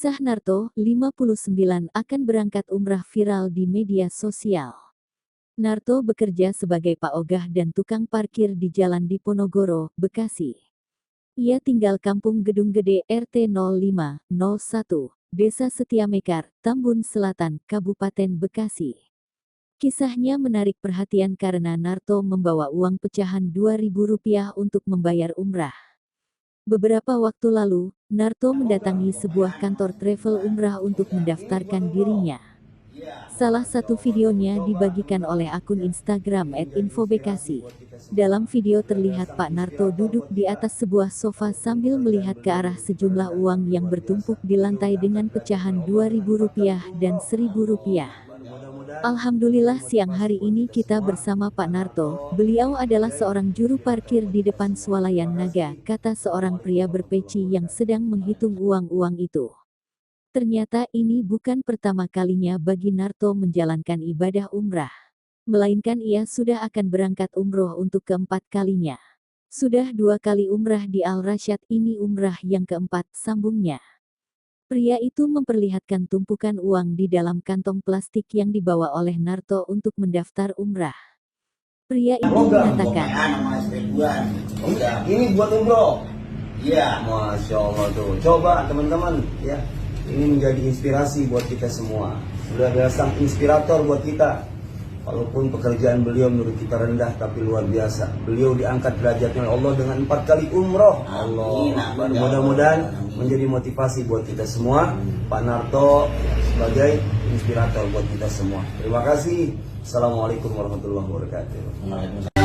Kisah Narto, 59, akan berangkat umrah viral di media sosial. Narto bekerja sebagai paogah dan tukang parkir di Jalan Diponegoro, Bekasi. Ia tinggal Kampung Gedung Gede RT 0501, Desa Setiamekar, Tambun Selatan, Kabupaten Bekasi. Kisahnya menarik perhatian karena Narto membawa uang pecahan Rp2.000 untuk membayar umrah. Beberapa waktu lalu, Narto mendatangi sebuah kantor travel umrah untuk mendaftarkan dirinya. Salah satu videonya dibagikan oleh akun Instagram @infobekasi. Dalam video terlihat Pak Narto duduk di atas sebuah sofa sambil melihat ke arah sejumlah uang yang bertumpuk di lantai dengan pecahan Rp2.000 dan Rp1.000. Alhamdulillah siang hari ini kita bersama Pak Narto. Beliau adalah seorang juru parkir di depan swalayan naga, kata seorang pria berpeci yang sedang menghitung uang-uang itu. Ternyata ini bukan pertama kalinya bagi Narto menjalankan ibadah umrah. Melainkan ia sudah akan berangkat umroh untuk keempat kalinya. Sudah 2 kali umrah di Al Rasyad, ini umrah yang keempat, sambungnya. Pria itu memperlihatkan tumpukan uang di dalam kantong plastik yang dibawa oleh Narto untuk mendaftar umrah. Pria itu mengatakan, ini buat umroh. Ya, Masya Allah tuh. Coba teman-teman, ya, ini menjadi inspirasi buat kita semua. Sudah ada sang inspirator buat kita. Walaupun pekerjaan beliau menurut kita rendah, tapi luar biasa. Beliau diangkat derajatnya oleh Allah dengan 4 kali umroh. Allah. Mudah-mudahan menjadi motivasi buat kita semua. Pak Narto sebagai inspirator buat kita semua. Terima kasih. Assalamualaikum warahmatullahi wabarakatuh.